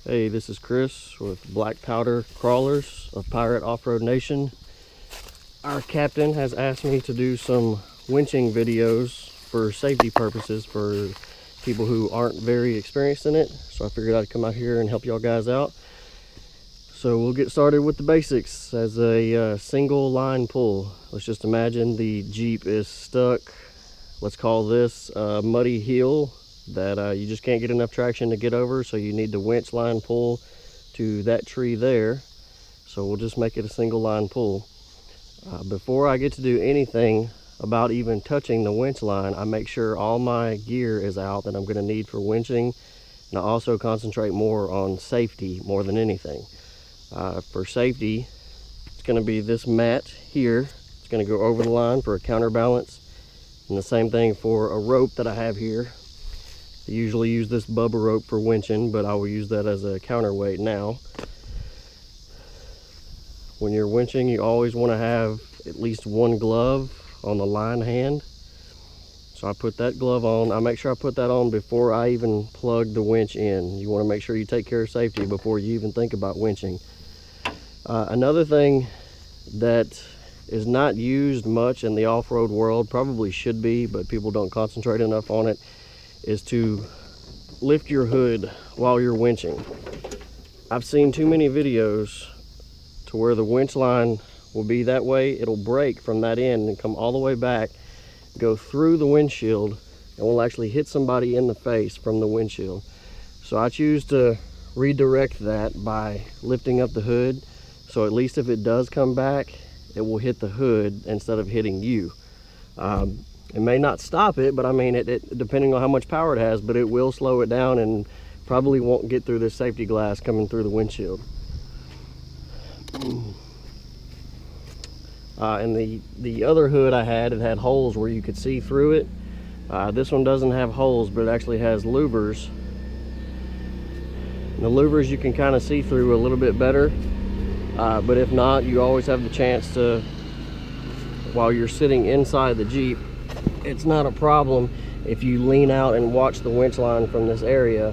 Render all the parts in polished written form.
Hey, this is Chris with Black Powder Crawlers of Pirate Off-Road Nation. Our captain has asked me to do some winching videos for safety purposes for people who aren't very experienced in it. So I figured I'd come out here and help y'all guys out. So we'll get started with the basics as a single line pull. Let's just imagine the Jeep is stuck. Let's call this a muddy hill that you just can't get enough traction to get over, so you need the winch line pull to that tree there. So we'll just make it a single line pull. Before I get to do anything about even touching the winch line, I make sure all my gear is out that I'm going to need for winching, and I also concentrate more on safety more than anything. For safety, it's going to be this mat here. It's going to go over the line for a counterbalance, and the same thing for a rope that I have here. I usually use this bubba rope for winching, but I will use that as a counterweight now. When you're winching, you always want to have at least one glove on the line hand. So I put that glove on. I make sure I put that on before I even plug the winch in. You want to make sure you take care of safety before you even think about winching. Another thing that is not used much in the off-road world, probably should be, but people don't concentrate enough on it, is to lift your hood while you're winching. I've seen too many videos to where the winch line will be that way. It'll break from that end and come all the way back, go through the windshield, and will actually hit somebody in the face from the windshield. So I choose to redirect that by lifting up the hood, so at least if it does come back, it will hit the hood instead of hitting you. It may not stop it, but I mean, it depending on how much power it has, but it will slow it down and probably won't get through this safety glass coming through the windshield. And the other hood I had, it had holes where you could see through it. This one doesn't have holes, but it actually has louvers. And the louvers you can kind of see through a little bit better, but if not, you always have the chance to, while you're sitting inside the Jeep, it's not a problem if you lean out and watch the winch line from this area,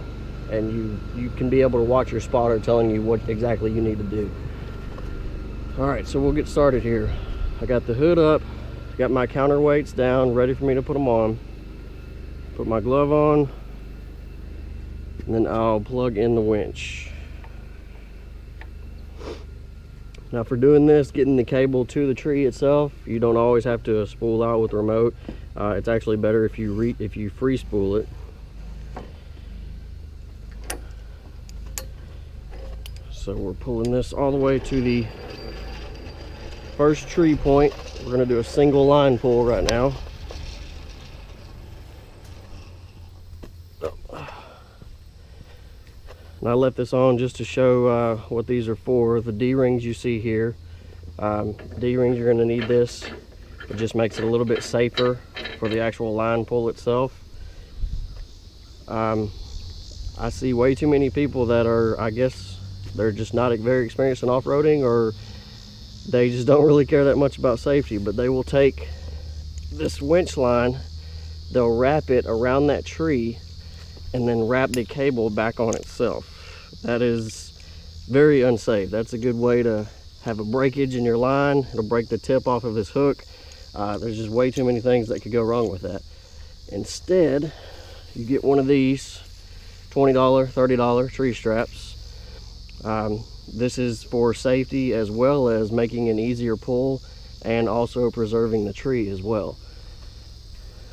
and you can be able to watch your spotter telling you what exactly you need to do. All right, so we'll get started here. I got the hood up, got my counterweights down, ready for me to put them on. Put my glove on, and then I'll plug in the winch. Now for doing this, getting the cable to the tree itself, you don't always have to spool out with the remote. It's actually better if you free spool it. So we're pulling this all the way to the first tree point. We're going to do a single line pull right now. And I left this on just to show what these are for. The D-rings you see here. D-rings, you're going to need this. It just makes it a little bit safer for the actual line pull itself. I see way too many people that are, I guess, they're just not very experienced in off-roading, or they just don't really care that much about safety, but they will take this winch line, they'll wrap it around that tree, and then wrap the cable back on itself. That is very unsafe. That's a good way to have a breakage in your line. It'll break the tip off of this hook. There's just way too many things that could go wrong with that. Instead, you get one of these $20, $30 tree straps. This is for safety as well as making an easier pull and also preserving the tree as well.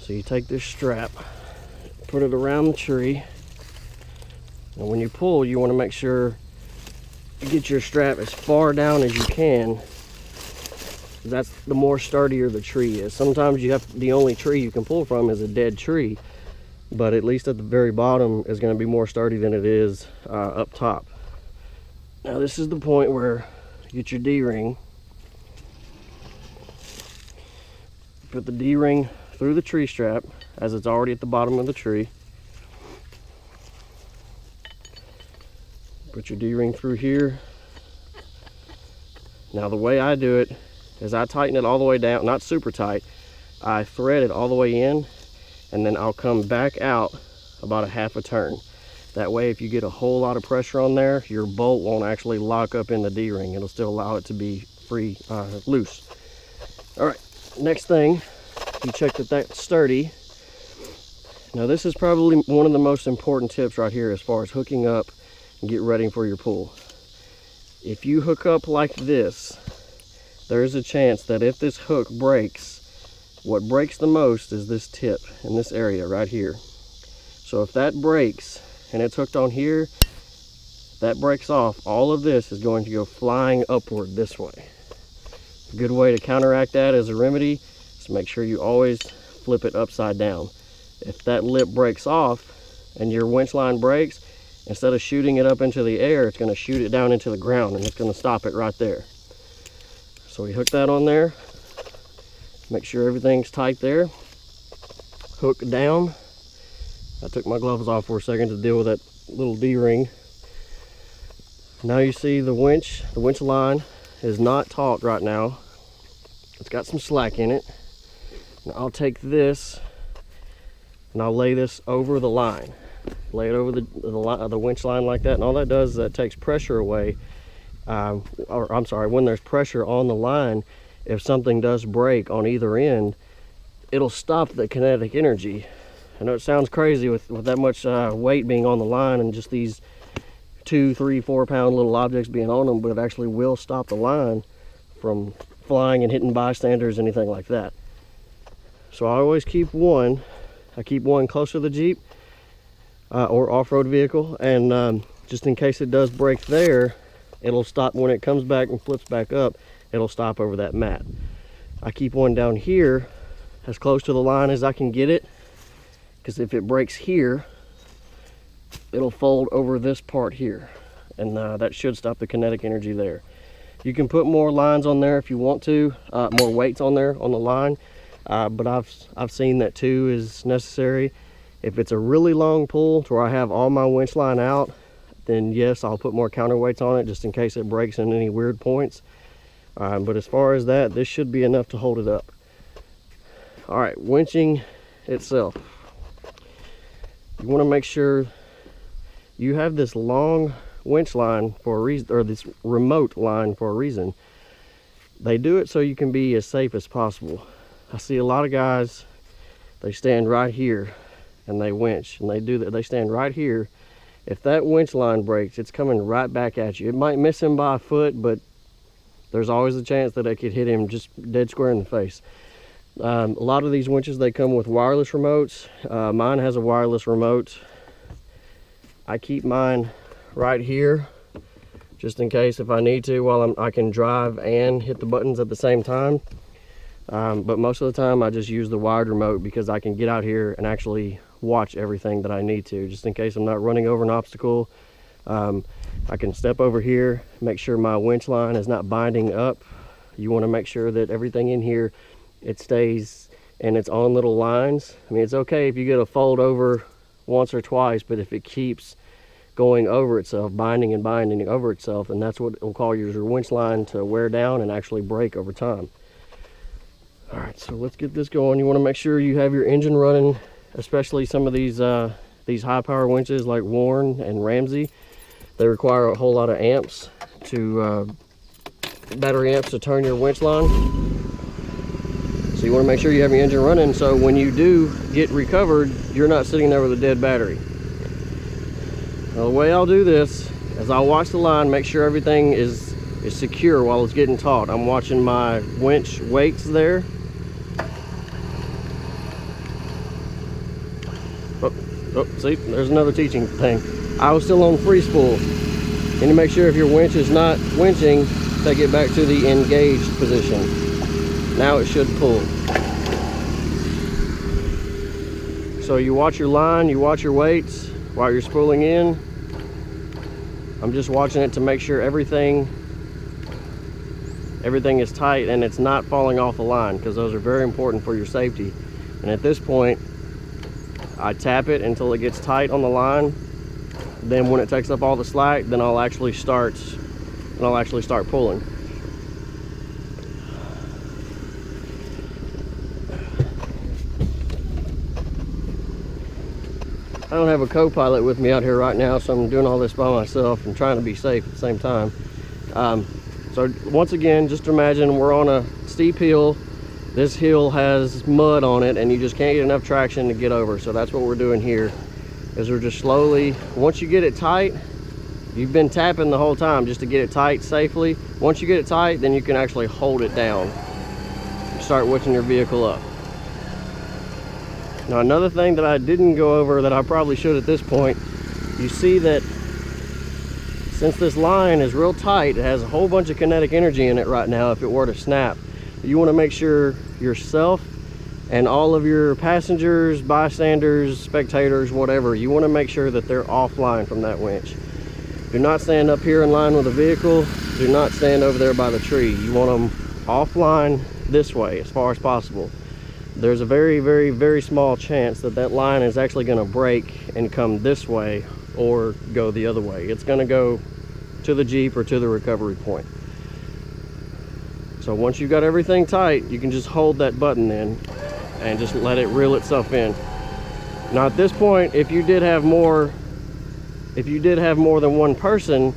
So you take this strap, put it around the tree, and when you pull, you want to make sure you get your strap as far down as you can. That's the more sturdier the tree is. Sometimes the only tree you can pull from is a dead tree, but at least at the very bottom is going to be more sturdy than it is up top. Now this is the point where you get your D-ring. Put the D-ring through the tree strap as it's already at the bottom of the tree. Put your D-ring through here. Now the way I do it is I tighten it all the way down, not super tight. I thread it all the way in, and then I'll come back out about a half a turn. That way, if you get a whole lot of pressure on there, your bolt won't actually lock up in the D-ring. It'll still allow it to be free, loose. All right, next thing, you check that that's sturdy. Now this is probably one of the most important tips right here as far as hooking up and get ready for your pool. If you hook up like this, there's a chance that if this hook breaks, what breaks the most is this tip in this area right here. So if that breaks and it's hooked on here, that breaks off, all of this is going to go flying upward this way. A good way to counteract that as a remedy is make sure you always flip it upside down. If that lip breaks off and your winch line breaks, instead of shooting it up into the air, it's going to shoot it down into the ground, and it's going to stop it right there. So we hook that on there. Make sure everything's tight there. Hook down. I took my gloves off for a second to deal with that little D-ring. Now you see the winch line is not taut right now. It's got some slack in it. Now I'll take this and I'll lay this over the line. Lay it over the winch line like that, and all that does is that takes pressure away. Or I'm sorry, when there's pressure on the line, if something does break on either end, it'll stop the kinetic energy. I know it sounds crazy with that much weight being on the line and just these 2, 3, 4 pound little objects being on them, but it actually will stop the line from flying and hitting bystanders, anything like that. So I always keep one. I keep one close to the Jeep or off-road vehicle, and just in case it does break there, it'll stop when it comes back and flips back up. It'll stop over that mat. I keep one down here as close to the line as I can get it, because if it breaks here, it'll fold over this part here, and that should stop the kinetic energy there. You can put more lines on there if you want to, more weights on there on the line, but I've seen that 2 is necessary. If it's a really long pull to where I have all my winch line out, then yes, I'll put more counterweights on it just in case it breaks in any weird points. But as far as that, this should be enough to hold it up. All right, winching itself. You want to make sure you have this long winch line for a reason, or this remote line for a reason. They do it so you can be as safe as possible. I see a lot of guys, they stand right here and they winch, and they do that. They stand right here. If that winch line breaks, it's coming right back at you. It might miss him by a foot, but there's always a chance that it could hit him just dead square in the face. A lot of these winches, they come with wireless remotes. Mine has a wireless remote. I keep mine right here just in case if I need to, while I can drive and hit the buttons at the same time. But most of the time I just use the wired remote because I can get out here and actually watch everything that I need to, just in case I'm not running over an obstacle. I can step over here, make sure my winch line is not binding up. You want to make sure that everything in here, it stays in its own little lines. I mean, it's okay if you get a fold over once or twice, but if it keeps going over itself, binding and binding over itself, and that's what will cause your winch line to wear down and actually break over time. All right, so let's get this going. You want to make sure you have your engine running, especially some of these high power winches like Warren and Ramsey. They require a whole lot of amps battery amps to turn your winch line. So you want to make sure you have your engine running, so when you do get recovered, you're not sitting there with a dead battery. Now, the way I'll do this is I'll watch the line, make sure everything is secure while it's getting taut. I'm watching my winch weights there. Oh, see, there's another teaching thing. I was still on free spool. And to make sure if your winch is not winching, take it back to the engaged position. Now it should pull. So you watch your line, you watch your weights while you're spooling in. I'm just watching it to make sure everything is tight and it's not falling off the line, because those are very important for your safety. And at this point, I tap it until it gets tight on the line. Then when it takes up all the slack, then I'll actually start pulling. don't have a co-pilot with me out here right now, so I'm doing all this by myself and trying to be safe at the same time. So once again, just imagine we're on a steep hill. This hill has mud on it and you just can't get enough traction to get over. So that's what we're doing here, is we're just slowly, once you get it tight, you've been tapping the whole time just to get it tight safely. Once you get it tight, then you can actually hold it down. Start winching your vehicle up. Now another thing that I didn't go over that I probably should at this point, you see that since this line is real tight, it has a whole bunch of kinetic energy in it right now if it were to snap. You want to make sure yourself and all of your passengers, bystanders, spectators, whatever, you want to make sure that they're offline from that winch. Do not stand up here in line with the vehicle. Do not stand over there by the tree. You want them offline this way as far as possible. There's a very, very, very small chance that that line is actually going to break and come this way or go the other way. It's going to go to the Jeep or to the recovery point. So once you've got everything tight, you can just hold that button in and just let it reel itself in. Now at this point, if you did have more than one person,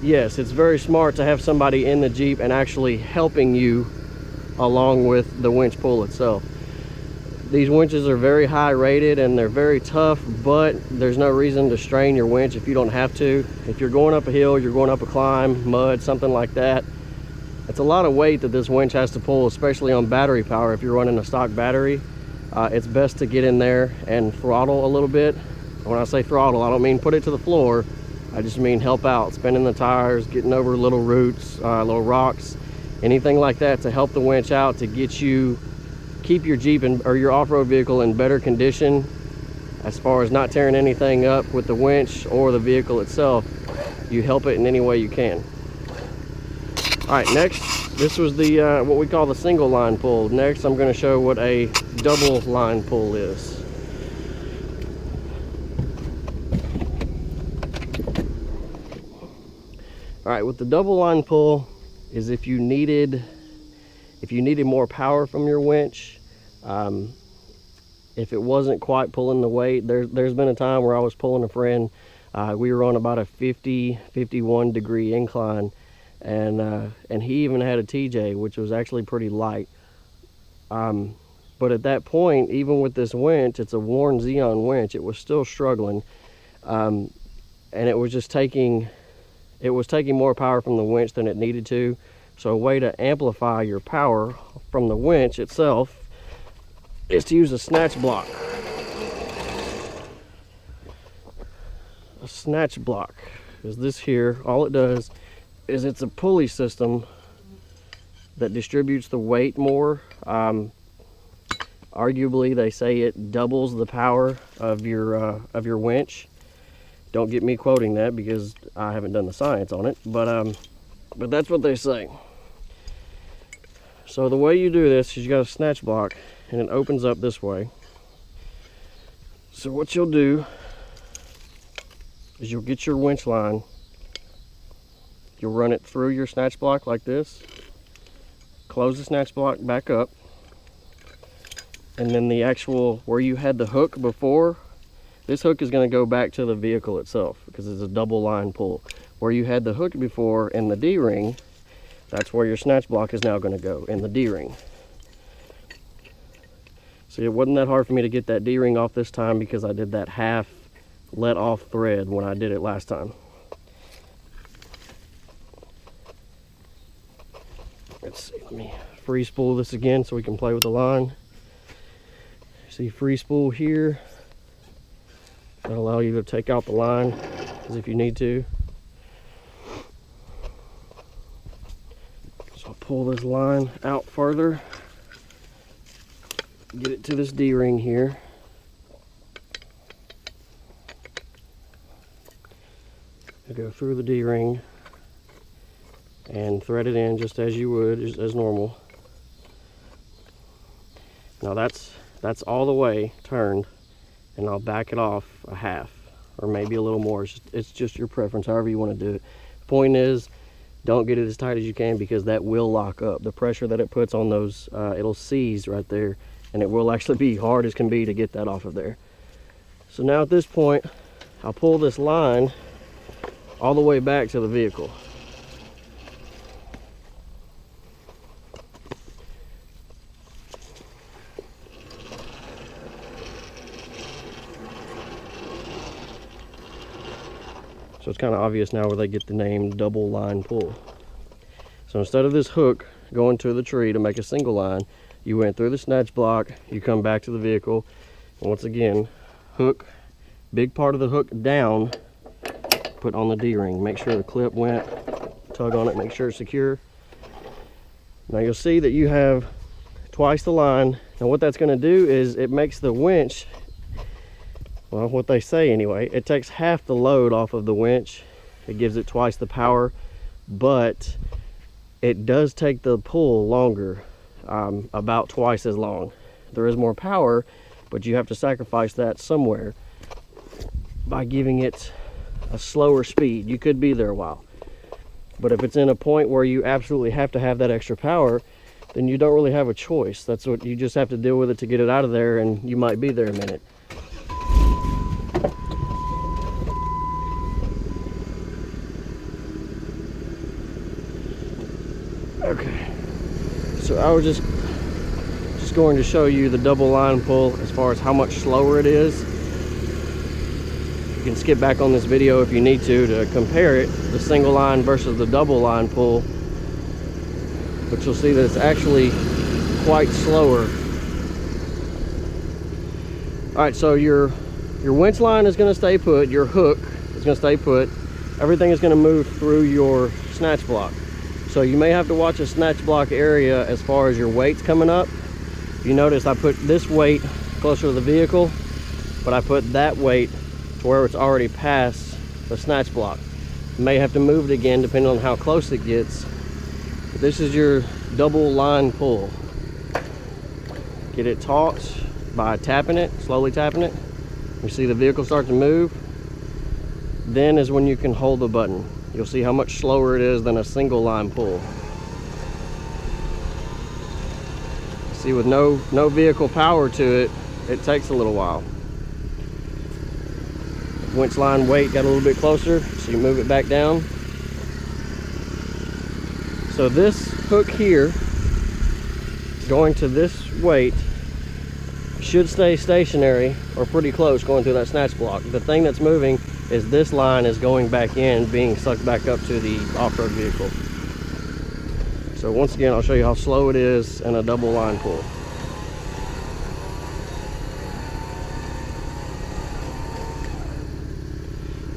yes, it's very smart to have somebody in the Jeep and actually helping you along with the winch pull itself. These winches are very high rated and they're very tough, but there's no reason to strain your winch if you don't have to. If you're going up a hill, you're going up a climb, mud, something like that, it's a lot of weight that this winch has to pull, especially on battery power. If you're running a stock battery, it's best to get in there and throttle a little bit. When I say throttle, I don't mean put it to the floor. I just mean help out, spinning the tires, getting over little roots, little rocks, anything like that to help the winch out, to get you, keep your Jeep or your off-road vehicle in better condition as far as not tearing anything up with the winch or the vehicle itself. You help it in any way you can. All right, next, this was the what we call the single line pull. Next, I'm going to show what a double line pull is. All right, with the double line pull is if you needed more power from your winch, if it wasn't quite pulling the weight. There's been a time where I was pulling a friend. We were on about a 51 degree incline, and he even had a TJ, which was actually pretty light. But at that point, even with this winch, it's a worn Xeon winch, it was still struggling, and it was just taking more power from the winch than it needed to. So a way to amplify your power from the winch itself is to use a snatch block. A snatch block is this here. All it does is it's a pulley system that distributes the weight more. Arguably, they say it doubles the power of your winch. Don't get me quoting that because I haven't done the science on it, but that's what they say. So the way you do this is you got a snatch block and it opens up this way. So what you'll do is you'll get your winch line, you'll run it through your snatch block like this, close the snatch block back up, and then the actual, where you had the hook before, this hook is going to go back to the vehicle itself because it's a double line pull. Where you had the hook before in the D-ring, that's where your snatch block is now going to go, in the D-ring. See, it wasn't that hard for me to get that D-ring off this time because I did that half let off thread when I did it last time. Let's see, let me free spool this again so we can play with the line. See, free spool here. That'll allow you to take out the line as if you need to. So I'll pull this line out further, get it to this D-ring here. I go through the D-ring and thread it in just as you would, just as normal. Now that's all the way turned, and I'll back it off a half or maybe a little more. It's just your preference, however you want to do it. The point is, don't get it as tight as you can because that will lock up. The pressure that it puts on those, it'll seize right there, and it will actually be hard as can be to get that off of there. So now at this point, I'll pull this line all the way back to the vehicle. So it's kind of obvious now where they get the name double line pull. So instead of this hook going to the tree to make a single line, you went through the snatch block, you come back to the vehicle, and once again, hook, big part of the hook down, put on the D-ring. Make sure the clip went, tug on it, make sure it's secure. Now you'll see that you have twice the line. Now what that's going to do is it makes the winch, well, what they say anyway, it takes half the load off of the winch. It gives it twice the power, but it does take the pull longer, about twice as long. There is more power, but you have to sacrifice that somewhere by giving it a slower speed. You could be there a while, but if it's in a point where you absolutely have to have that extra power, then you don't really have a choice. That's what you just have to deal with it to get it out of there, and you might be there a minute. Okay, so I was just going to show you the double line pull as far as how much slower it is. You can skip back on this video if you need to compare it, the single line versus the double line pull, but you'll see that it's actually quite slower. All right, so your winch line is going to stay put, your hook is going to stay put, everything is going to move through your snatch block. So you may have to watch a snatch block area as far as your weight's coming up. You notice I put this weight closer to the vehicle, but I put that weight to where it's already past the snatch block. You may have to move it again depending on how close it gets. But this is your double line pull. Get it taut by tapping it, slowly tapping it. You see the vehicle start to move. Then is when you can hold the button. You'll see how much slower it is than a single line pull. See, with no vehicle power to it, it takes a little while. Winch line weight got a little bit closer, so you move it back down. So this hook here, going to this weight, should stay stationary or pretty close going through that snatch block. The thing that's moving is this line is going back in, being sucked back up to the off-road vehicle. So once again, I'll show you how slow it is in a double line pull.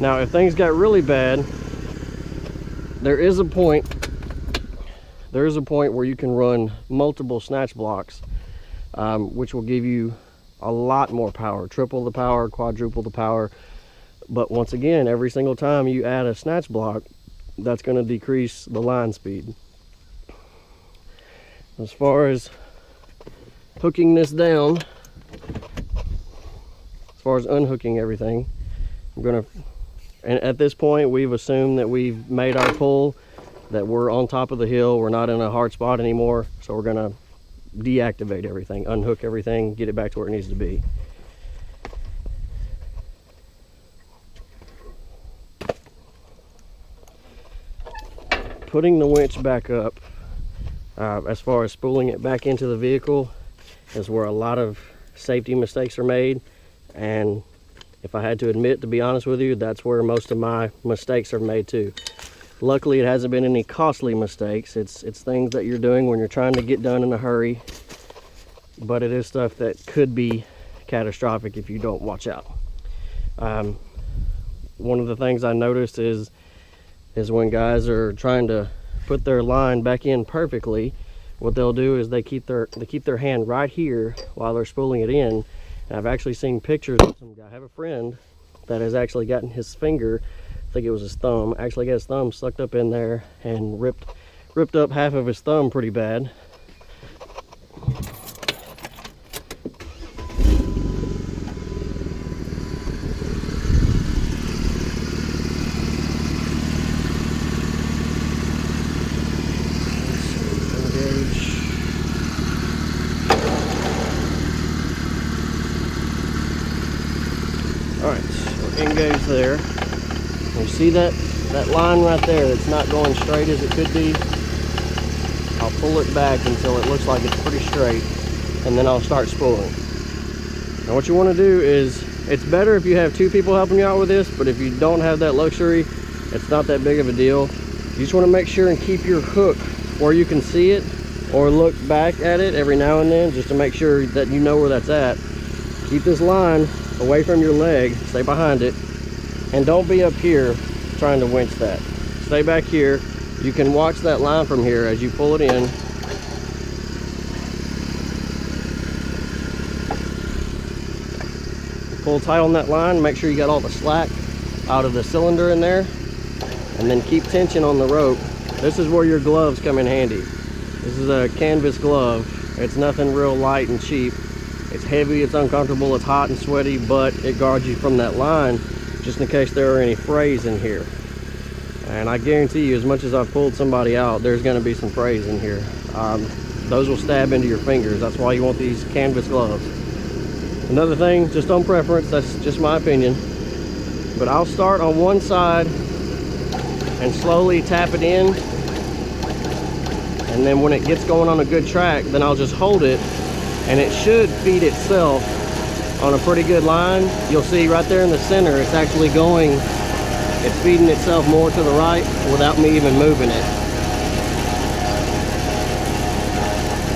Now, if things got really bad, there is a point where you can run multiple snatch blocks, which will give you a lot more power, triple the power, quadruple the power. But once again, every single time you add a snatch block, that's going to decrease the line speed. As far as hooking this down, as far as unhooking everything, and at this point we've assumed that we've made our pull, that we're on top of the hill, we're not in a hard spot anymore, so we're going to deactivate everything, unhook everything, get it back to where it needs to be. Putting the winch back up, as far as spooling it back into the vehicle, is where a lot of safety mistakes are made. And if I had to admit, to be honest with you, that's where most of my mistakes are made too. Luckily, it hasn't been any costly mistakes. It's things that you're doing when you're trying to get done in a hurry, but it is stuff that could be catastrophic if you don't watch out. One of the things I noticed is when guys are trying to put their line back in perfectly, what they'll do is they keep their hand right here while they're spooling it in. And I've actually seen pictures of some guy. I have a friend that has actually gotten his finger, I think it was his thumb, actually got his thumb sucked up in there and ripped up half of his thumb pretty bad. off there. You see that line right there that's not going straight as it could be? I'll pull it back until it looks like it's pretty straight, and then I'll start spooling. Now what you want to do is, it's better if you have 2 people helping you out with this, but if you don't have that luxury, it's not that big of a deal. You just want to make sure and keep your hook where you can see it, or look back at it every now and then just to make sure that you know where that's at. Keep this line away from your leg, stay behind it, and don't be up here trying to winch that. Stay back here. You can watch that line from here as you pull it in. Pull tight on that line, make sure you got all the slack out of the cylinder in there, and then keep tension on the rope. This is where your gloves come in handy. This is a canvas glove. It's nothing real light and cheap. It's heavy, it's uncomfortable, it's hot and sweaty, but it guards you from that line just in case there are any frays in here. And I guarantee you, as much as I've pulled somebody out, there's going to be some frays in here. Those will stab into your fingers. That's why you want these canvas gloves. Another thing, just on preference, that's just my opinion, but I'll start on one side and slowly tap it in, and then when it gets going on a good track, then I'll just hold it, and it should feed itself on a pretty good line. You'll see right there in the center, it's actually going, it's feeding itself more to the right without me even moving it.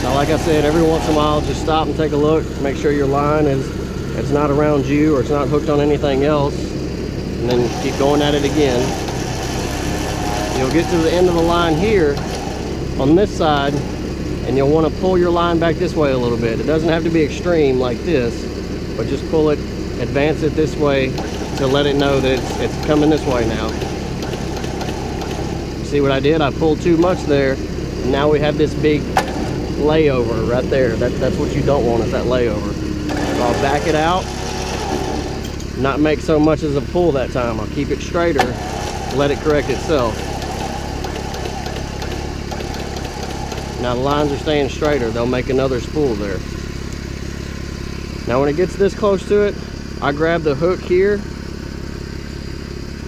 Now, like I said, every once in a while, just stop and take a look, make sure your line it's not around you or it's not hooked on anything else, and then keep going at it again. You'll get to the end of the line here on this side, and you'll want to pull your line back this way a little bit. It doesn't have to be extreme like this, but just pull it, advance it this way to let it know that it's coming this way now. See what I did? I pulled too much there, and now we have this big layover right there. That's what you don't want, is that layover. So I'll back it out, not make so much as a pull that time. I'll keep it straighter, let it correct itself. Now the lines are staying straighter, they'll make another spool there. Now when it gets this close to it, I grab the hook here,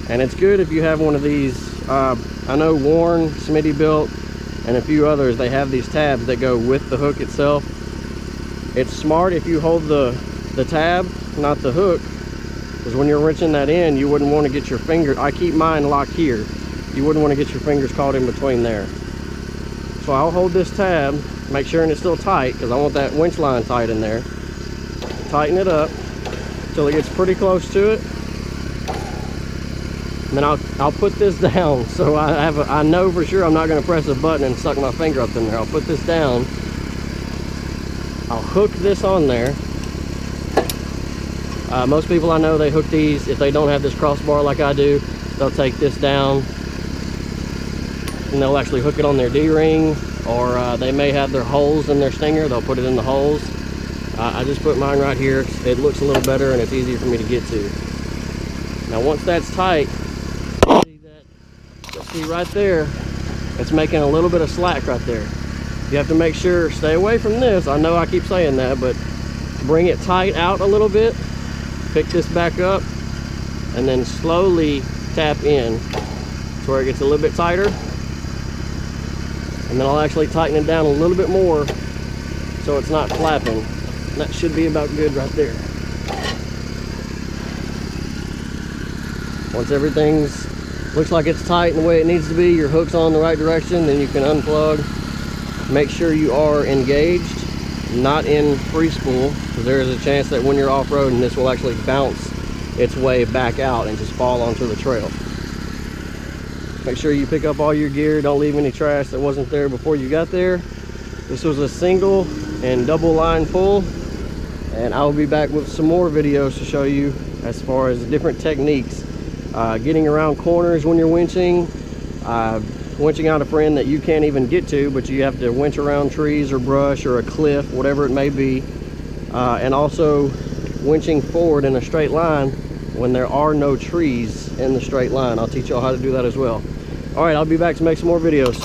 and it's good if you have one of these. I know Warren, Smittybilt, and a few others, they have these tabs that go with the hook itself. It's smart if you hold the tab, not the hook, because when you're wrenching that in, you wouldn't want to get your finger, I keep mine locked here, you wouldn't want to get your fingers caught in between there. So I'll hold this tab, make sure it's still tight, because I want that winch line tight in there. Tighten it up until it gets pretty close to it. And then I'll put this down, so I know for sure I'm not going to press a button and suck my finger up in there. I'll put this down. I'll hook this on there. Most people I know, they hook these, if they don't have this crossbar like I do, they'll take this down and they'll actually hook it on their D-ring, or they may have their holes in their stinger, they'll put it in the holes. I just put mine right here. It looks a little better and it's easier for me to get to. Now once that's tight, see right there, it's making a little bit of slack right there. You have to make sure, stay away from this. I know I keep saying that, but bring it tight out a little bit, pick this back up, and then slowly tap in to where it gets a little bit tighter. And then I'll actually tighten it down a little bit more so it's not flapping. And that should be about good right there. Once everything's looks like it's tight in the way it needs to be, your hook's on the right direction, then you can unplug. Make sure you are engaged, not in free spool, because there is a chance that when you're off-roading, this will actually bounce its way back out and just fall onto the trail. Make sure you pick up all your gear, don't leave any trash that wasn't there before you got there. This was a single and double line pull, and I'll be back with some more videos to show you as far as different techniques. Getting around corners when you're winching, winching out a friend that you can't even get to, but you have to winch around trees or brush or a cliff, whatever it may be, and also winching forward in a straight line when there are no trees in the straight line. I'll teach y'all how to do that as well. All right, I'll be back to make some more videos.